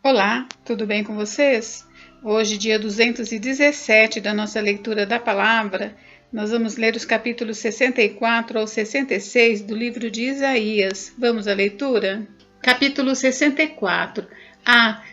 Olá, tudo bem com vocês? Hoje, dia 217 da nossa leitura da palavra, nós vamos ler os capítulos 64 ao 66 do livro de Isaías. Vamos à leitura? Capítulo 64.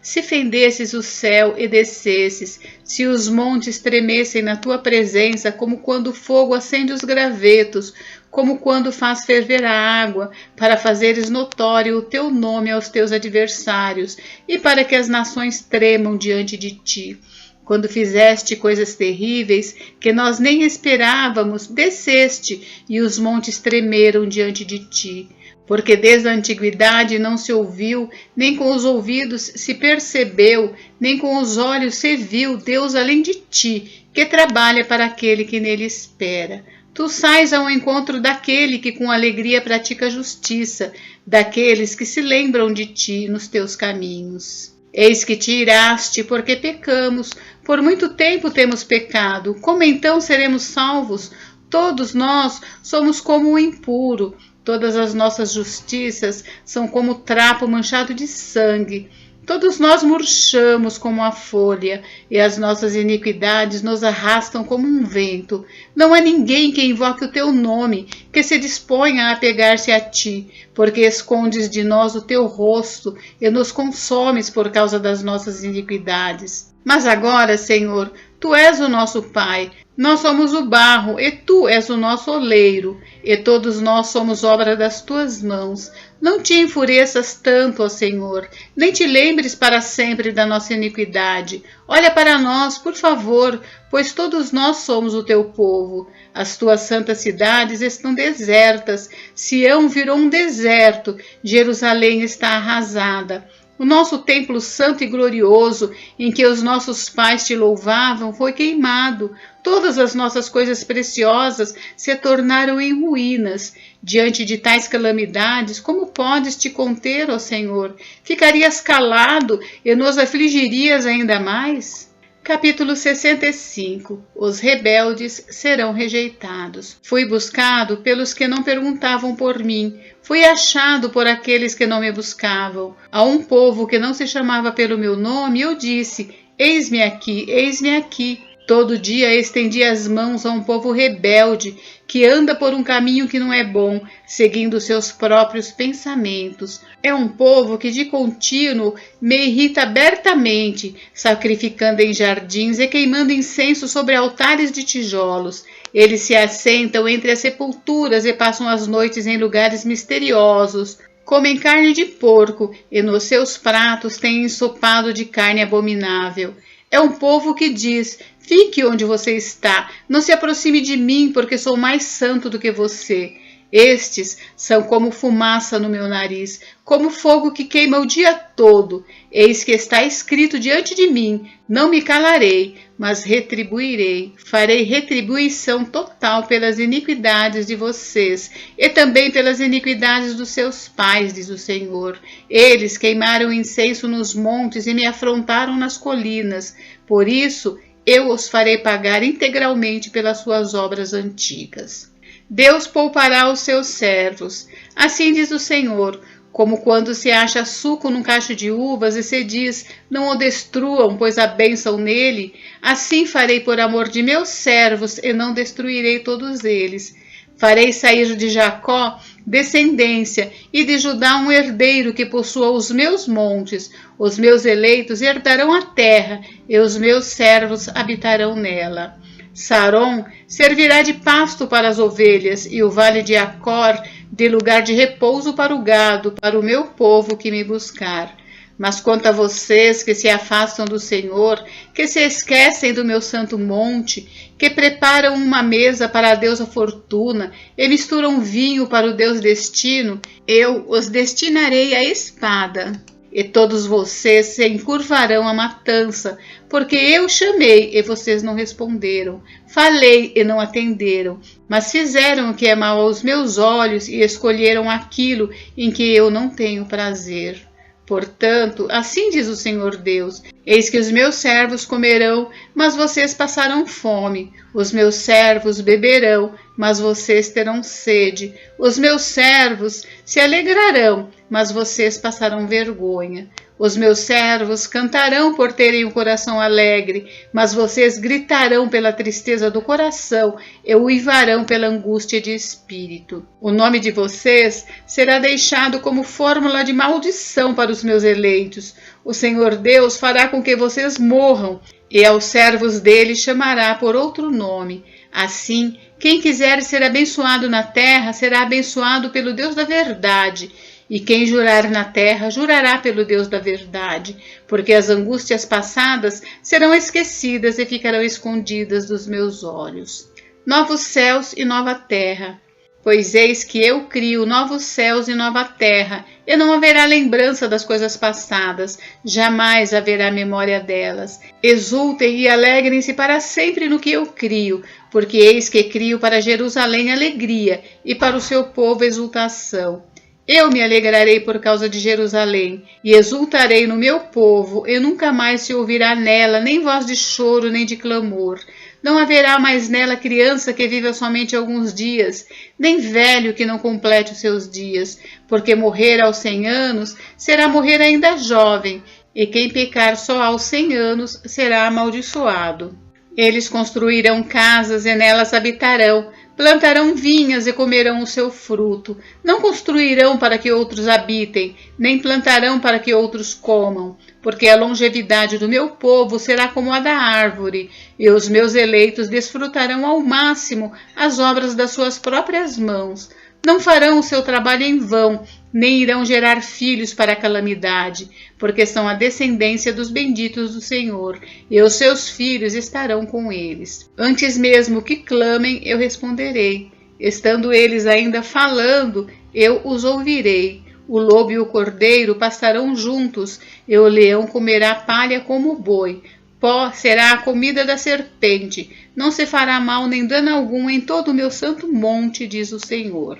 Se fendesses o céu e descesses, se os montes tremessem na tua presença, como quando o fogo acende os gravetos, como quando faz ferver a água, para fazeres notório o teu nome aos teus adversários, e para que as nações tremam diante de ti. Quando fizeste coisas terríveis, que nós nem esperávamos, desceste, e os montes tremeram diante de ti. Porque desde a antiguidade não se ouviu, nem com os ouvidos se percebeu, nem com os olhos se viu Deus além de ti, que trabalha para aquele que nele espera. Tu sais ao encontro daquele que com alegria pratica justiça, daqueles que se lembram de ti nos teus caminhos. Eis que te iraste, porque pecamos, por muito tempo temos pecado, como então seremos salvos? Todos nós somos como o impuro, todas as nossas justiças são como trapo manchado de sangue. Todos nós murchamos como a folha, e as nossas iniquidades nos arrastam como um vento. Não há ninguém que invoque o teu nome, que se disponha a apegar-se a ti, porque escondes de nós o teu rosto e nos consomes por causa das nossas iniquidades. Mas agora, Senhor, tu és o nosso Pai, nós somos o barro, e tu és o nosso oleiro, e todos nós somos obra das tuas mãos. Não te enfureças tanto, ó Senhor, nem te lembres para sempre da nossa iniquidade. Olha para nós, por favor, pois todos nós somos o teu povo. As tuas santas cidades estão desertas, Sião virou um deserto, Jerusalém está arrasada. O nosso templo santo e glorioso, em que os nossos pais te louvavam, foi queimado. Todas as nossas coisas preciosas se tornaram em ruínas. Diante de tais calamidades, como podes te conter, ó Senhor? Ficarias calado e nos afligirias ainda mais? Capítulo 65. Os rebeldes serão rejeitados. Fui buscado pelos que não perguntavam por mim. Fui achado por aqueles que não me buscavam. A um povo que não se chamava pelo meu nome, eu disse: eis-me aqui, eis-me aqui. Todo dia estendi as mãos a um povo rebelde, que anda por um caminho que não é bom, seguindo seus próprios pensamentos. É um povo que de contínuo me irrita abertamente, sacrificando em jardins e queimando incenso sobre altares de tijolos. Eles se assentam entre as sepulturas e passam as noites em lugares misteriosos. Comem carne de porco e nos seus pratos têm ensopado de carne abominável. É um povo que diz: fique onde você está, não se aproxime de mim, porque sou mais santo do que você. Estes são como fumaça no meu nariz, como fogo que queima o dia todo. Eis que está escrito diante de mim: não me calarei, mas retribuirei. Farei retribuição total pelas iniquidades de vocês e também pelas iniquidades dos seus pais, diz o Senhor. Eles queimaram incenso nos montes e me afrontaram nas colinas. Por isso, eu os farei pagar integralmente pelas suas obras antigas. Deus poupará os seus servos. Assim diz o Senhor: como quando se acha suco num cacho de uvas e se diz: não o destruam, pois há bênção nele, assim farei por amor de meus servos e não destruirei todos eles. Farei sair de Jacó descendência e de Judá um herdeiro que possua os meus montes. Os meus eleitos herdarão a terra e os meus servos habitarão nela. Saron servirá de pasto para as ovelhas e o vale de Acor de lugar de repouso para o gado, para o meu povo que me buscar. Mas quanto a vocês que se afastam do Senhor, que se esquecem do meu santo monte, que preparam uma mesa para a deusa Fortuna e misturam vinho para o Deus Destino, eu os destinarei à espada. E todos vocês se encurvarão à matança, porque eu chamei e vocês não responderam. Falei e não atenderam, mas fizeram o que é mal aos meus olhos e escolheram aquilo em que eu não tenho prazer. Portanto, assim diz o Senhor Deus: eis que os meus servos comerão, mas vocês passarão fome. Os meus servos beberão, mas vocês terão sede. Os meus servos se alegrarão, mas vocês passarão vergonha. Os meus servos cantarão por terem o coração alegre, mas vocês gritarão pela tristeza do coração e uivarão pela angústia de espírito. O nome de vocês será deixado como fórmula de maldição para os meus eleitos. O Senhor Deus fará com que vocês morram, e aos servos dele chamará por outro nome. Assim, quem quiser ser abençoado na terra será abençoado pelo Deus da verdade. E quem jurar na terra, jurará pelo Deus da verdade, porque as angústias passadas serão esquecidas e ficarão escondidas dos meus olhos. Novos céus e nova terra. Pois eis que eu crio novos céus e nova terra, e não haverá lembrança das coisas passadas, jamais haverá memória delas. Exultem e alegrem-se para sempre no que eu crio, porque eis que crio para Jerusalém alegria, e para o seu povo exultação. Eu me alegrarei por causa de Jerusalém, e exultarei no meu povo, e nunca mais se ouvirá nela nem voz de choro nem de clamor. Não haverá mais nela criança que viva somente alguns dias, nem velho que não complete os seus dias, porque morrer aos 100 anos será morrer ainda jovem, e quem pecar só aos 100 anos será amaldiçoado. Eles construirão casas e nelas habitarão, plantarão vinhas e comerão o seu fruto. Não construirão para que outros habitem, nem plantarão para que outros comam, porque a longevidade do meu povo será como a da árvore, e os meus eleitos desfrutarão ao máximo as obras das suas próprias mãos. Não farão o seu trabalho em vão, nem irão gerar filhos para a calamidade, porque são a descendência dos benditos do Senhor, e os seus filhos estarão com eles. Antes mesmo que clamem, eu responderei. Estando eles ainda falando, eu os ouvirei. O lobo e o cordeiro pastarão juntos, e o leão comerá palha como o boi. Pó será a comida da serpente. Não se fará mal nem dano algum em todo o meu santo monte, diz o Senhor.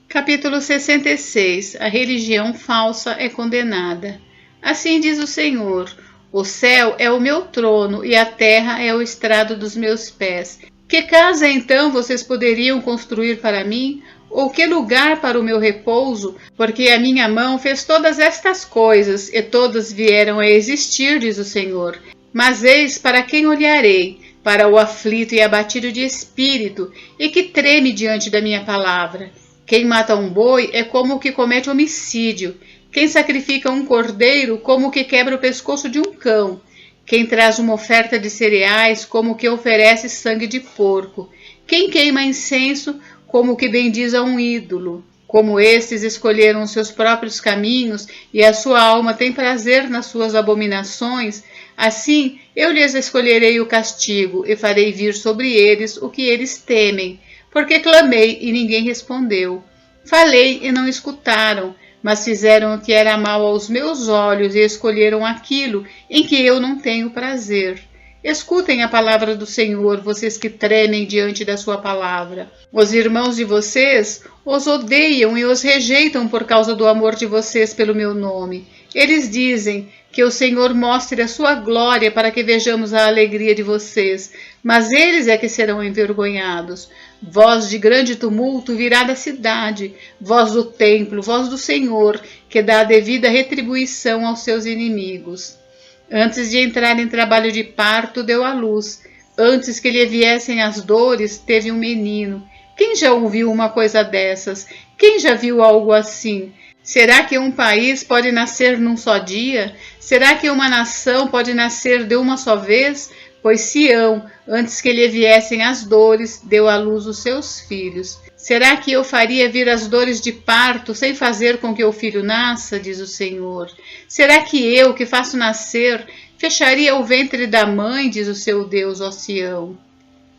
Capítulo 66. A religião falsa é condenada. Assim diz o Senhor: o céu é o meu trono e a terra é o estrado dos meus pés. Que casa então vocês poderiam construir para mim? Ou que lugar para o meu repouso? Porque a minha mão fez todas estas coisas, e todas vieram a existir, diz o Senhor. Mas eis para quem olharei: para o aflito e abatido de espírito, e que treme diante da minha palavra. Quem mata um boi é como o que comete homicídio. Quem sacrifica um cordeiro, como o que quebra o pescoço de um cão. Quem traz uma oferta de cereais, como o que oferece sangue de porco. Quem queima incenso, como o que bendiz a um ídolo. Como estes escolheram os seus próprios caminhos, e a sua alma tem prazer nas suas abominações, assim eu lhes escolherei o castigo, e farei vir sobre eles o que eles temem. Porque clamei e ninguém respondeu. Falei e não escutaram, mas fizeram o que era mal aos meus olhos e escolheram aquilo em que eu não tenho prazer. Escutem a palavra do Senhor, vocês que tremem diante da sua palavra. Os irmãos de vocês os odeiam e os rejeitam por causa do amor de vocês pelo meu nome. Eles dizem: que o Senhor mostre a sua glória para que vejamos a alegria de vocês, mas eles é que serão envergonhados. Voz de grande tumulto virá da cidade, voz do templo, voz do Senhor, que dá a devida retribuição aos seus inimigos. Antes de entrar em trabalho de parto, deu à luz. Antes que lhe viessem as dores, teve um menino. Quem já ouviu uma coisa dessas? Quem já viu algo assim? Será que um país pode nascer num só dia? Será que uma nação pode nascer de uma só vez? Pois Sião, antes que lhe viessem as dores, deu à luz os seus filhos. Será que eu faria vir as dores de parto sem fazer com que o filho nasça, diz o Senhor? Será que eu, que faço nascer, fecharia o ventre da mãe, diz o seu Deus, ó Sião?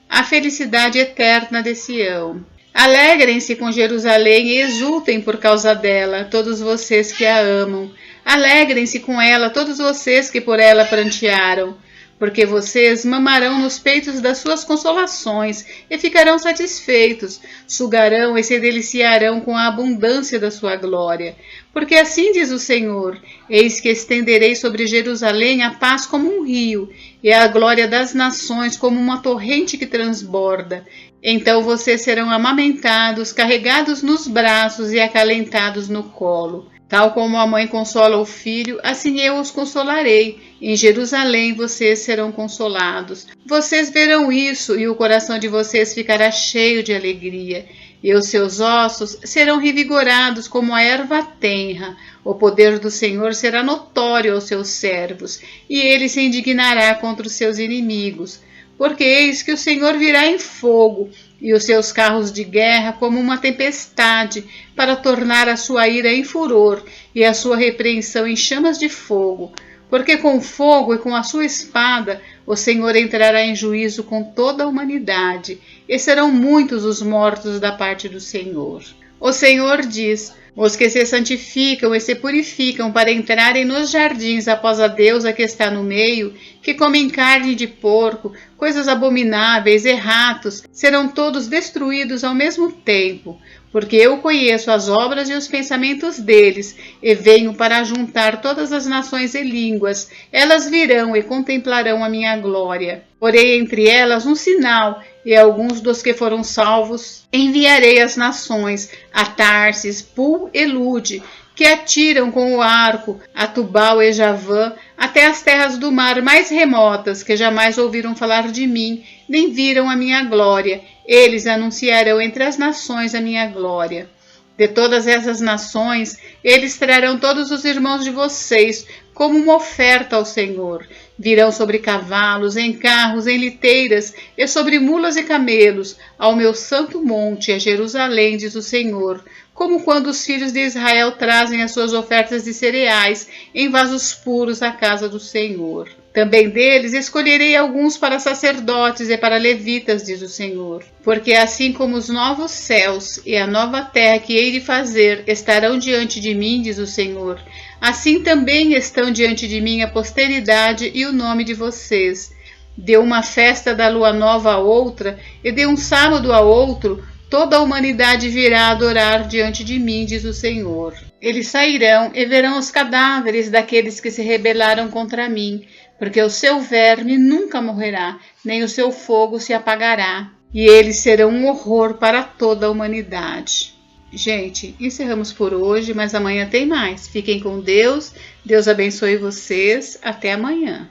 A felicidade eterna de Sião. Alegrem-se com Jerusalém e exultem por causa dela, todos vocês que a amam. Alegrem-se com ela, todos vocês que por ela prantearam. Porque vocês mamarão nos peitos das suas consolações e ficarão satisfeitos, sugarão e se deliciarão com a abundância da sua glória. Porque assim diz o Senhor: eis que estenderei sobre Jerusalém a paz como um rio, e a glória das nações como uma torrente que transborda. Então vocês serão amamentados, carregados nos braços e acalentados no colo. Tal como a mãe consola o filho, assim eu os consolarei. Em Jerusalém vocês serão consolados. Vocês verão isso e o coração de vocês ficará cheio de alegria. E os seus ossos serão revigorados como a erva tenra. O poder do Senhor será notório aos seus servos, e ele se indignará contra os seus inimigos. Porque eis que o Senhor virá em fogo, e os seus carros de guerra como uma tempestade, para tornar a sua ira em furor, e a sua repreensão em chamas de fogo. Porque com fogo e com a sua espada o Senhor entrará em juízo com toda a humanidade, e serão muitos os mortos da parte do Senhor. O Senhor diz: os que se santificam e se purificam para entrarem nos jardins após a deusa que está no meio, que comem carne de porco, coisas abomináveis e ratos, serão todos destruídos ao mesmo tempo, porque eu conheço as obras e os pensamentos deles, e venho para juntar todas as nações e línguas. Elas virão e contemplarão a minha glória. Porei entre elas um sinal, e alguns dos que foram salvos enviarei às nações, a Tarsis, Pul e Lude, que atiram com o arco, a Tubal e Javã, até as terras do mar mais remotas, que jamais ouviram falar de mim, nem viram a minha glória. Eles anunciarão entre as nações a minha glória. De todas essas nações, eles trarão todos os irmãos de vocês, como uma oferta ao Senhor. Virão sobre cavalos, em carros, em liteiras, e sobre mulas e camelos, ao meu santo monte, a Jerusalém, diz o Senhor, como quando os filhos de Israel trazem as suas ofertas de cereais em vasos puros à casa do Senhor. Também deles escolherei alguns para sacerdotes e para levitas, diz o Senhor. Porque assim como os novos céus e a nova terra que hei de fazer estarão diante de mim, diz o Senhor, assim também estão diante de mim a posteridade e o nome de vocês. De uma festa da lua nova a outra, e de um sábado a outro, toda a humanidade virá adorar diante de mim, diz o Senhor. Eles sairão e verão os cadáveres daqueles que se rebelaram contra mim, porque o seu verme nunca morrerá, nem o seu fogo se apagará, e eles serão um horror para toda a humanidade. Gente, encerramos por hoje, mas amanhã tem mais. Fiquem com Deus, Deus abençoe vocês, até amanhã.